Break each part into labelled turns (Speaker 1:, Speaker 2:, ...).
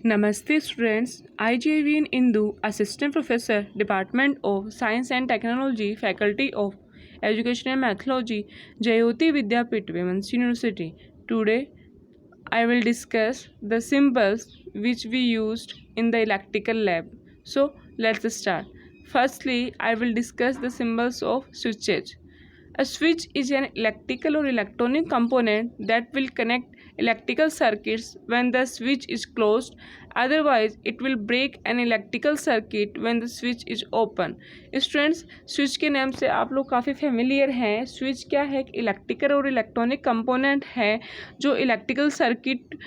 Speaker 1: Namaste students, I J.V. Indu, Assistant Professor, Department of Science and Technology, Faculty of Education and Methodology, Jayoti Vidyapeeth Women's University. Today, I will discuss the symbols which we used in the electrical lab. So, let's start. Firstly, I will discuss the symbols of switches. A switch is an electrical or electronic component that will connect electrical circuits when the switch is closed. Otherwise, it will break an electrical circuit when the switch is open. Students, switch के नाम से आप लोग काफ़ी familiar हैं. Switch क्या है? Electrical और इलेक्ट्रॉनिक कंपोनेंट है जो इलेक्ट्रिकल सर्किट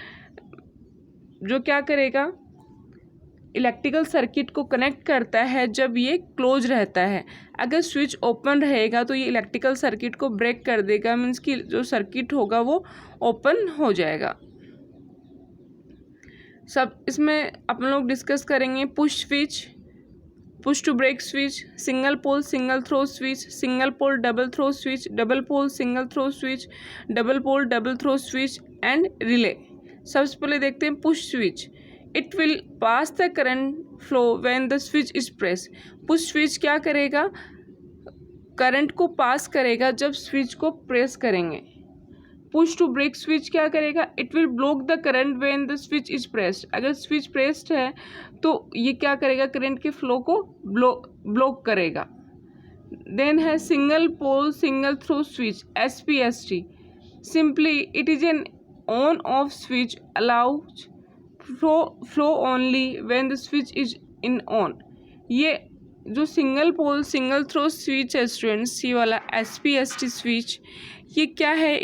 Speaker 1: जो क्या करेगा, इलेक्ट्रिकल सर्किट को कनेक्ट करता है जब ये क्लोज रहता है. अगर स्विच ओपन रहेगा तो ये इलेक्ट्रिकल सर्किट को ब्रेक कर देगा, मीन्स कि जो सर्किट होगा वो ओपन हो जाएगा. सब इसमें अपन लोग डिस्कस करेंगे. Push switch, push to break switch, single pole single throw switch, single pole double throw switch, double pole single throw switch, double pole double throw switch and relay. सबसे पहले देखते हैं push switch. It will pass the current flow when the switch is press. Push switch क्या करेगा? Current को पास करेगा जब switch को प्रेस करेंगे. पुश टू ब्रेक स्विच क्या करेगा? It will block the current when the switch is pressed. अगर स्विच प्रेस्ड है तो ये क्या करेगा? करंट के फ्लो को ब्लॉक करेगा. देन है single pole single throw switch, SPST. Simply it is an on off switch, allows flow only when the switch is in on. ये जो single pole single throw switch है students, ये वाला SPST switch, ये क्या है?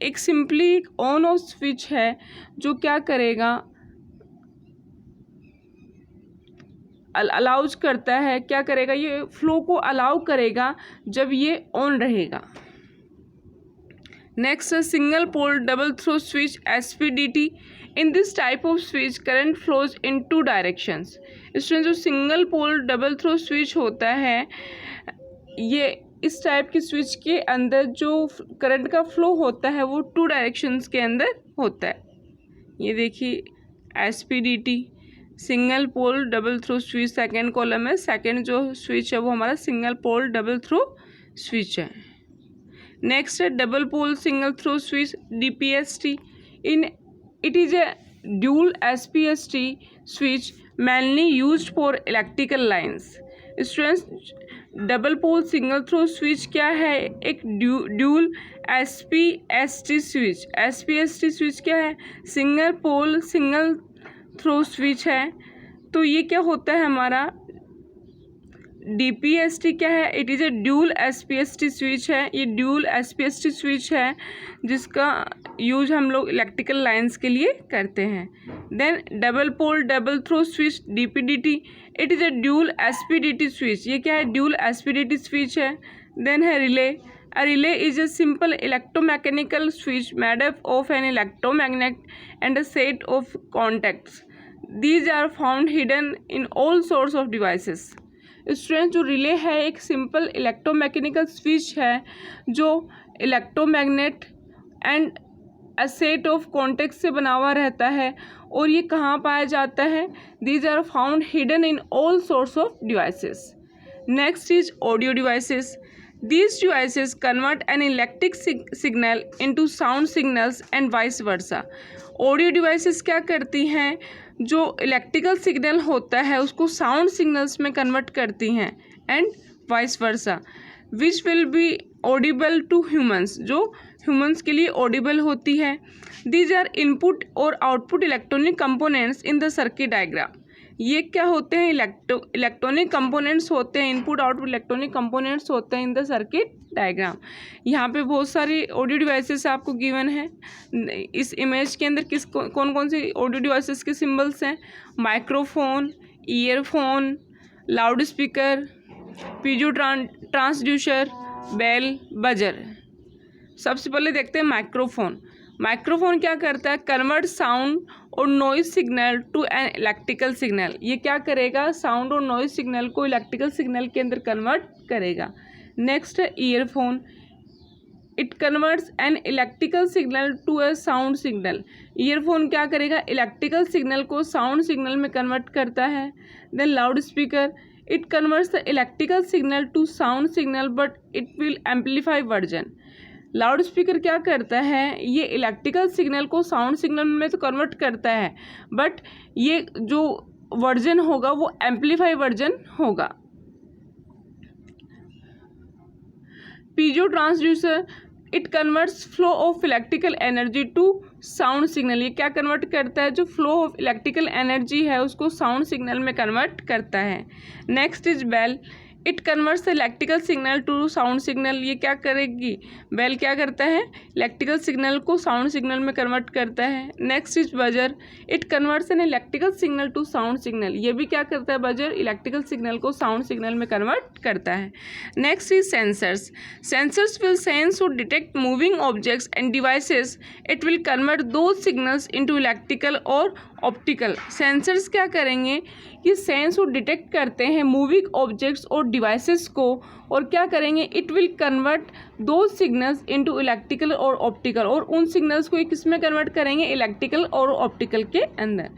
Speaker 1: एक सिंपली ऑन ऑफ स्विच है जो क्या करेगा? अलाउज करता है. क्या करेगा? ये फ्लो को अलाउ करेगा जब ये ऑन रहेगा. नेक्स्ट है single pole double throw switch, SPDT. In this type of switch current flows in two directions. इसमें जो single pole double throw switch होता है, ये इस टाइप की स्विच के अंदर जो करंट का फ्लो होता है वो टू डायरेक्शंस के अंदर होता है. ये देखिए SPDT, single pole double throw switch. Second column है, सेकेंड जो स्विच है वो हमारा single pole double throw switch है. नेक्स्ट है double pole single throw switch, DPST. In it is a dual SPST switch mainly used for electrical lines. Students, double pole single throw switch क्या है? एक dual SPST switch. SPST switch क्या है? Single pole single throw switch है. तो ये क्या होता है हमारा? DPST क्या है? It is a dual SPST switch है. ये ड्यूल SPST स्विच है जिसका यूज हम लोग इलेक्ट्रिकल लाइंस के लिए करते हैं. Then double pole double throw switch, DPDT. It is a dual SPDT switch. ये क्या है? ड्यूल SPDT स्विच है. देन है relay. A relay is a simple electromechanical switch made up of an electromagnet and a set of contacts. These are found hidden in all sorts of devices. Student, जो relay है एक simple electromechanical switch है जो electromagnet and a set of contact से बना हुआ रहता है. और ये कहाँ पाया जाता है? These are found hidden in all source of devices. Next is audio devices. These devices convert an electric signal into sound signals and vice versa. Audio devices क्या करती हैं? जो इलेक्ट्रिकल सिग्नल होता है उसको साउंड सिग्नल्स में convert करती हैं and vice versa, which will be audible to humans, जो ह्यूमंस के लिए ऑडिबल होती है. दीज आर इनपुट और output electronic components in the circuit diagram. ये क्या होते हैं? इलेक्ट्रॉनिक कंपोनेंट्स होते हैं. इनपुट आउटपुट इलेक्ट्रॉनिक कंपोनेंट्स होते हैं इन द सर्किट डायग्राम. यहाँ पे बहुत सारी ऑडियो डिवाइसेस आपको गिवन है. इस इमेज के अंदर कौन कौन सी ऑडियो डिवाइसेस के सिंबल्स हैं? Microphone, earphone, loud speaker, piezo transducer, bell, buzzer. सबसे पहले देखते हैं माइक्रोफोन. माइक्रोफोन क्या करता है? कन्वर्ट साउंड और noise signal to an electrical signal. ये क्या करेगा? साउंड और नॉइज सिग्नल को इलेक्ट्रिकल सिग्नल के अंदर कन्वर्ट करेगा. नेक्स्ट है earphone. It converts an electrical signal to a sound signal. Earphone क्या करेगा, इलेक्ट्रिकल सिग्नल को साउंड सिग्नल में कन्वर्ट करता है। Then loud speaker, it converts the electrical signal to sound signal but it will amplify version. Loud speaker क्या करता है, ये इलेक्ट्रिकल सिग्नल को साउंड सिग्नल में तो कन्वर्ट करता है, बट ये जो वर्जन होगा वो एम्पलीफाई वर्जन होगा। Piezo transducer, it converts flow of electrical energy to sound signal. ये क्या कन्वर्ट करता है, जो फ्लो ऑफ इलेक्ट्रिकल एनर्जी है उसको साउंड सिग्नल में कन्वर्ट करता है। Next is bell, it converts the electrical signal to sound signal. ये क्या करेगी, बेल क्या करता है, इलेक्ट्रिकल सिग्नल को साउंड सिग्नल में कन्वर्ट करता है। Next is buzzer, it converts an electrical signal to sound signal. ये भी क्या करता है, बजर इलेक्ट्रिकल सिग्नल को साउंड सिग्नल में कन्वर्ट करता है। Next is sensors, sensors will sense और detect moving objects and devices, it will convert those signals into electrical और ऑप्टिकल। सेंसर्स क्या करेंगे, ये सेंस और डिटेक्ट करते हैं मूविंग ऑब्जेक्ट्स और डिवाइसेस को, और क्या करेंगे, इट विल कन्वर्ट दो सिग्नल्स इनटू इलेक्ट्रिकल और ऑप्टिकल, और उन सिग्नल्स को किस में कन्वर्ट करेंगे, इलेक्ट्रिकल और ऑप्टिकल के अंदर।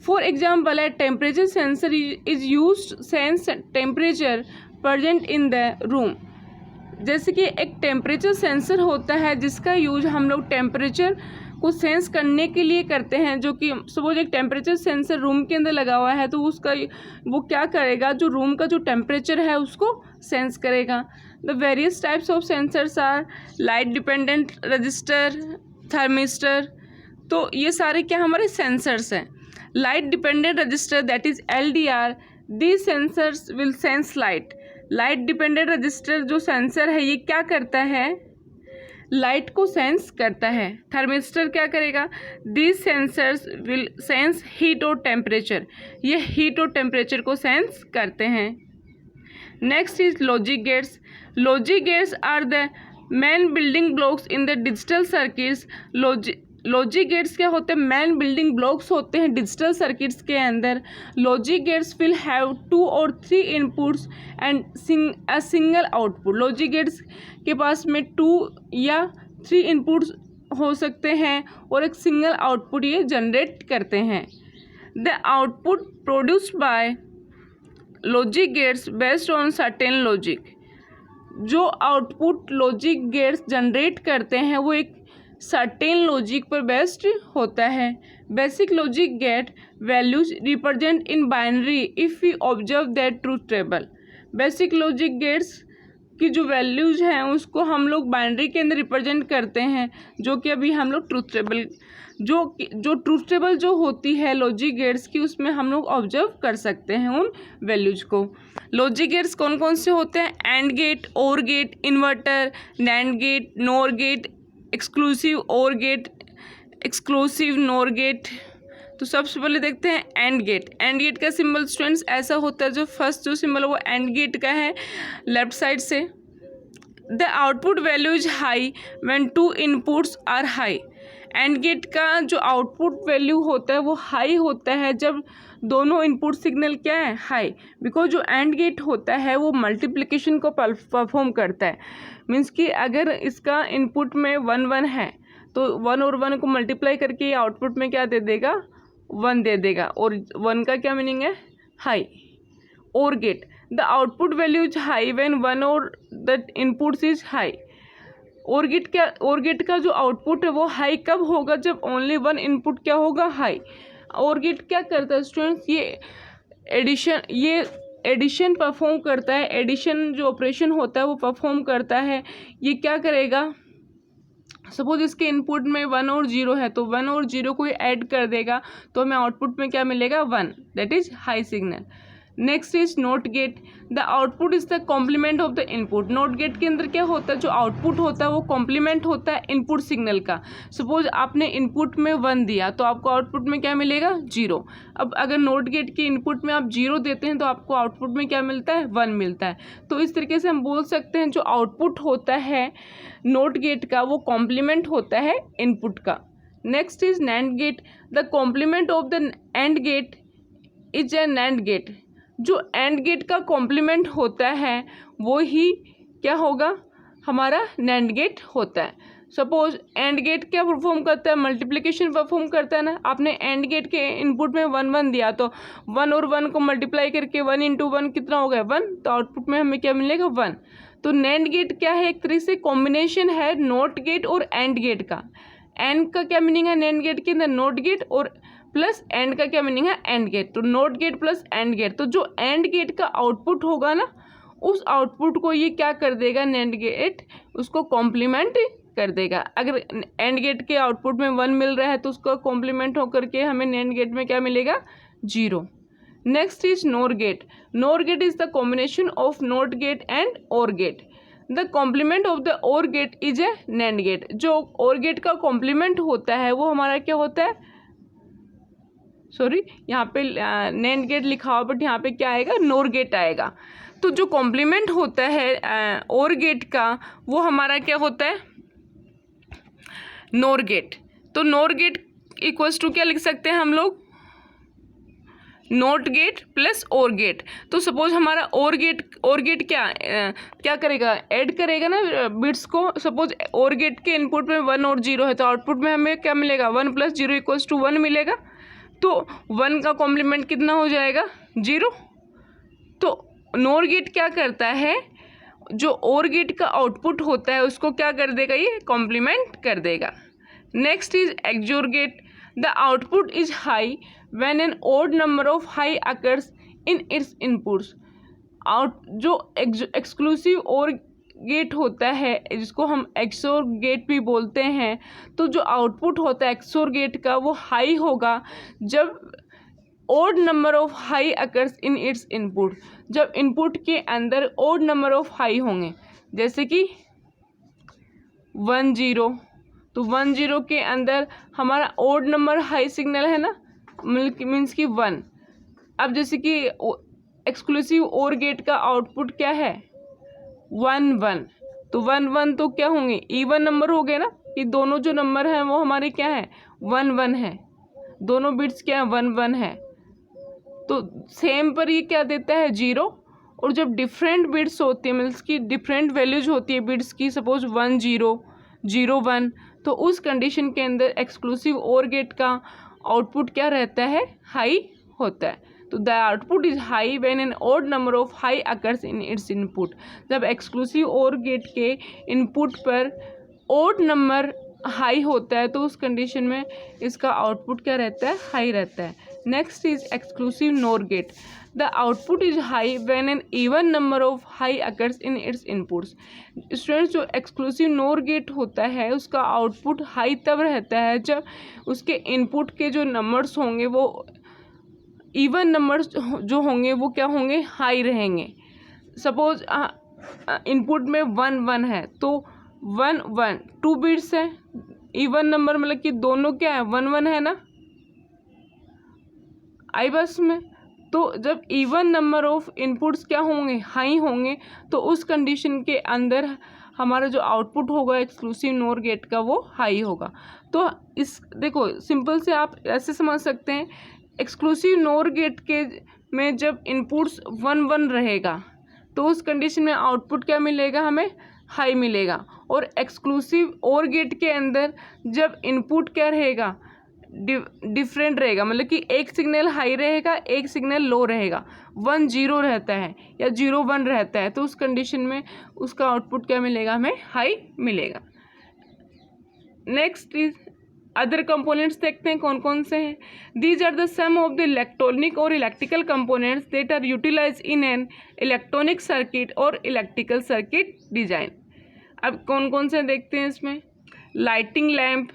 Speaker 1: फॉर एग्जाम्पल है temperature sensor is used sense temperature present in the room. जैसे कि एक टेम्परेचर सेंसर होता है जिसका यूज हम लोग टेम्परेचर को सेंस करने के लिए करते हैं, जो कि सपोज एक टेम्परेचर सेंसर रूम के अंदर लगा हुआ है तो उसका वो क्या करेगा, जो रूम का जो टेम्परेचर है उसको सेंस करेगा। The various types of sensors are light dependent resistor, thermistor. तो ये सारे क्या हमारे सेंसर्स हैं। Light dependent resistor that is LDR, these sensors will sense light. Light dependent resistor जो सेंसर है ये क्या करता है, लाइट को सेंस करता है। थर्मिस्टर क्या करेगा, these sensors will sense heat और टेम्परेचर, ये हीट और टेम्परेचर को सेंस करते हैं। Next is logic gates, logic gates are the main building blocks in the digital circuits. Logic gates क्या होते हैं, मेन बिल्डिंग ब्लॉक्स होते हैं डिजिटल सर्किट्स के अंदर। Logic gates will have 2 or 3 inputs and a single output. Logic gates के पास में 2 या 3 इनपुट्स हो सकते हैं और एक सिंगल आउटपुट ये जनरेट करते हैं। The output produced by logic gates based on certain logic, जो आउटपुट लॉजिक गेट्स जनरेट करते हैं वो एक सर्टेन लॉजिक पर बेस्ड होता है। Basic logic gate values represent in binary if we observe that truth table. Basic logic gates की जो वैल्यूज हैं उसको हम लोग बाइनरी के अंदर रिप्रेजेंट करते हैं, जो कि अभी हम लोग ट्रूथ टेबल जो ट्रूथ टेबल जो होती है लॉजिक गेट्स की उसमें हम लोग ऑब्जर्व कर सकते हैं उन वैल्यूज को। लॉजिक गेट्स कौन कौन से होते हैं, and gate, or gate, inverter, nand gate, nor gate, exclusive or gate, exclusive NOR gate. तो सबसे पहले देखते हैं एंड गेट। एंड गेट का सिंबल स्टूडेंट्स ऐसा होता है, जो फर्स्ट जो सिंबल है वो एंड गेट का है लेफ्ट साइड से। The output value is high when 2 inputs are high. And gate का जो आउटपुट वैल्यू होता है वो हाई होता है जब दोनों इनपुट सिग्नल क्या है, हाई। बिकॉज जो एंड गेट होता है वो मल्टीप्लिकेशन को परफॉर्म करता है। मीन्स कि अगर इसका इनपुट में 1 1 है तो 1 और 1 को मल्टीप्लाई करके आउटपुट में क्या दे देगा, 1 दे देगा, और 1 का क्या मीनिंग है, high. Or gate, the output value is high when 1 or the inputs is high. Or gate का जो आउटपुट है वो हाई कब होगा, जब ओनली 1 इनपुट क्या होगा, हाई। और गेट क्या करता है स्टूडेंट्स, ये एडिशन परफॉर्म करता है। एडिशन जो ऑपरेशन होता है वो परफॉर्म करता है। ये क्या करेगा, सपोज इसके इनपुट में 1 और 0 है तो 1 और 0 को ऐड कर देगा तो हमें आउटपुट में क्या मिलेगा, 1, that is high signal. Next is not gate, the output is the complement of the input. Not gate के अंदर क्या होता है, जो आउटपुट होता है वो कॉम्प्लीमेंट होता है इनपुट सिग्नल का। सपोज आपने इनपुट में 1 दिया तो आपको आउटपुट में क्या मिलेगा, 0। अब अगर नोट गेट के इनपुट में आप 0 देते हैं तो आपको आउटपुट में क्या मिलता है, 1 मिलता है। तो इस तरीके से हम बोल सकते हैं जो आउटपुट होता है नोट गेट का वो कॉम्प्लीमेंट होता है इनपुट का। Next is nand gate, the complement of the and gate is a nand gate. जो एंड गेट का कॉम्प्लीमेंट होता है वो ही क्या होगा, हमारा नैंड गेट होता है। सपोज एंड गेट क्या परफॉर्म करता है, मल्टीप्लिकेशन परफॉर्म करता है ना। आपने एंड गेट के इनपुट में 1 1 दिया तो 1 और 1 को मल्टीप्लाई करके 1 इंटू 1 कितना हो गया 1, तो आउटपुट में हमें क्या मिलेगा 1। तो नैंड गेट क्या है, एक तरह से कॉम्बिनेशन है नॉट गेट और एंड गेट का। एंड का क्या मीनिंग है नैंड गेट के अंदर, नॉट गेट, और प्लस एंड का क्या मीनिंग है एंड गेट। तो NOT gate plus AND gate, तो जो एंड गेट का आउटपुट होगा ना उस आउटपुट को ये क्या कर देगा नैंड गेट, उसको कॉम्प्लीमेंट कर देगा। अगर एंड गेट के आउटपुट में 1 मिल रहा है तो उसका कॉम्प्लीमेंट होकर के हमें नैंड गेट में क्या मिलेगा 0। Next is nor gate. Nor gate is the combination of not gate and or gate. The complement of the or gate is a nand gate. जो और गेट का कॉम्प्लीमेंट होता है वो हमारा क्या होता है, सॉरी यहाँ पे नैंड गेट लिखा हुआ बट यहाँ पे क्या आएगा नोर गेट आएगा। तो जो कॉम्प्लीमेंट होता है और गेट का वो हमारा क्या होता है नोर गेट। तो नोर गेट इक्वल्स टू क्या लिख सकते हैं हम लोग, नॉट गेट प्लस और गेट। तो सपोज हमारा और गेट क्या करेगा, ऐड करेगा ना बिट्स को। सपोज और गेट के इनपुट में 1 और 0 है तो आउटपुट में हमें क्या मिलेगा 1 + 0 इक्वल्स टू 1 मिलेगा। तो 1 का कॉम्प्लीमेंट कितना हो जाएगा 0। तो नोर गेट क्या करता है, जो और गेट का आउटपुट होता है उसको क्या कर देगा ये कॉम्प्लीमेंट कर देगा। Next is XOR gate. The output is high when an odd number of high occurs in its inputs। जो एक्सक्लूसिव और गेट होता है जिसको हम एक्सोर गेट भी बोलते हैं, तो जो आउटपुट होता है एक्सोर गेट का वो हाई होगा जब odd number of high occurs in its input. जब इनपुट के अंदर ओड नंबर ऑफ हाई होंगे, जैसे कि 1 0, तो 1 0 के अंदर हमारा ओड नंबर हाई सिग्नल है ना, मीन्स कि 1। अब जैसे कि एक्सक्लूसिव और गेट का आउटपुट क्या है 1 1, तो 1 1 तो क्या होंगे इवन नंबर हो गए ना, कि दोनों जो नंबर हैं वो हमारे क्या है 1 1 है, दोनों बिट्स क्या है 1 1 है। तो सेम पर ये क्या देता है 0। और जब डिफरेंट बिट्स होती है मीन्स कि डिफरेंट वैल्यूज होती है बिट्स की, सपोज 1 0 0 1, तो उस कंडीशन के अंदर एक्सक्लूसिव और गेट का आउटपुट क्या रहता है हाई होता है। तो the output is high when N odd number of high occurs in its input. जब एक्सक्लूसिव और गेट के इनपुट पर ऑड नंबर हाई होता है तो उस कंडीशन में इसका आउटपुट क्या रहता है हाई रहता है। Next is exclusive NOR gate. The output is high when an even number of high occurs in its inputs. Students, जो एक्सक्लूसिव नोर गेट होता है उसका आउटपुट हाई तब रहता है जब उसके इनपुट के जो नंबर्स होंगे वो इवन नंबर्स जो होंगे वो क्या होंगे हाई रहेंगे। सपोज इनपुट में 1 1 है तो 1 1 2 बिट्स है, इवन नंबर मतलब कि दोनों क्या है 1 1 है ना आई बस में। तो जब इवन नंबर ऑफ इनपुट्स क्या होंगे हाई होंगे तो उस कंडीशन के अंदर हमारा जो आउटपुट होगा एक्सक्लूसिव नोर गेट का वो हाई होगा। तो इस देखो सिंपल से आप ऐसे समझ सकते हैं, एक्सक्लूसिव नोर गेट के में जब इनपुट्स 1 1 रहेगा तो उस कंडीशन में आउटपुट क्या मिलेगा हमें हाई मिलेगा। और एक्सक्लूसिव और गेट के अंदर जब इनपुट क्या रहेगा डिफरेंट रहेगा, मतलब कि एक सिग्नल हाई रहेगा एक सिग्नल लो रहेगा, 1 0 रहता है या 0 1 रहता है, तो उस कंडीशन में उसका आउटपुट क्या मिलेगा हमें हाई मिलेगा। नेक्स्ट इज अदर कंपोनेंट्स देखते हैं कौन कौन से हैं। These are the some of the electronic और electrical components that are utilise in an electronic circuit और इलेक्ट्रिकल सर्किट डिजाइन। अब कौन कौन से देखते हैं इसमें, lighting lamp,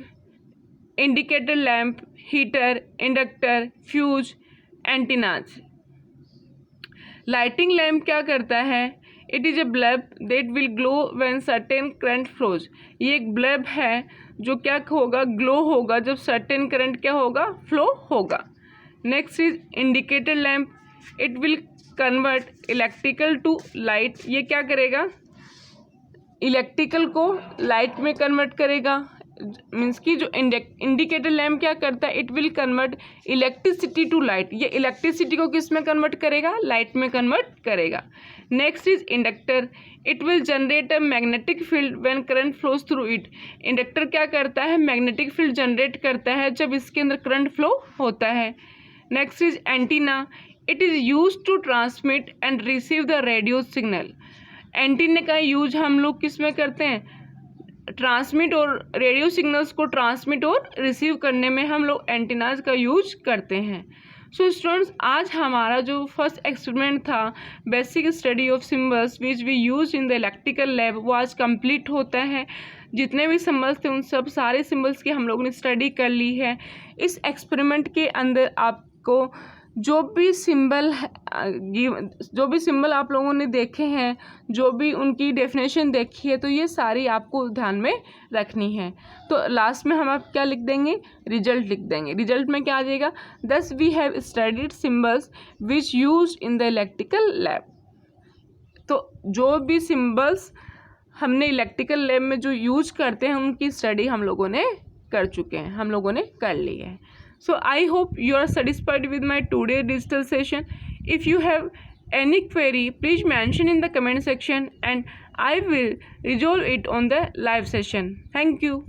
Speaker 1: indicator lamp, heater, inductor, fuse, antennas. Lighting lamp क्या करता है, it is a bulb that will glow when certain current flows. ये एक बल्ब है जो क्या होगा ग्लो होगा जब सर्टेन करंट क्या होगा फ्लो होगा। Next is indicator lamp, it will convert electrical to light. ये क्या करेगा इलेक्ट्रिकल को लाइट में कन्वर्ट करेगा। मीन्स कि जो इंडिकेटर लैम्प क्या करता है, it will convert electricity to light. ये इलेक्ट्रिसिटी को किस में कन्वर्ट करेगा, लाइट में कन्वर्ट करेगा। Next is inductor, it will generate a magnetic field when current flows through it. Inductor क्या करता है, मैग्नेटिक फील्ड जनरेट करता है जब इसके अंदर करंट फ्लो होता है। Next is antenna, it is use to transmit and receive the radio signal. Antenna का यूज हम लोग किस में करते हैं, ट्रांसमिट और रेडियो सिग्नल्स को ट्रांसमिट और रिसीव करने में हम लोग एंटीनाज का यूज करते हैं। सो स्टूडेंट्स, आज हमारा जो फर्स्ट एक्सपेरिमेंट था basic study of symbols which we use in the electrical lab वो आज कंप्लीट होता है। जितने भी सिम्बल्स थे उन सब सारे सिम्बल्स की हम लोगों ने स्टडी कर ली है। इस एक्सपेरिमेंट के अंदर आपको जो भी सिंबल आप लोगों ने देखे हैं, जो भी उनकी डेफिनेशन देखी है, तो ये सारी आपको ध्यान में रखनी है। तो लास्ट में हम आप क्या लिख देंगे, रिजल्ट लिख देंगे। रिजल्ट में क्या आ जाएगा, thus we have studied symbols which use in the electrical lab. तो जो भी सिम्बल्स हमने इलेक्ट्रिकल लैब में जो यूज करते हैं उनकी स्टडी हम लोगों ने कर चुके हैं, हम लोगों ने कर ली है। So I hope you are satisfied with my today digital session. If you have any query, please mention in the comment section and I will resolve it on the live session. Thank you.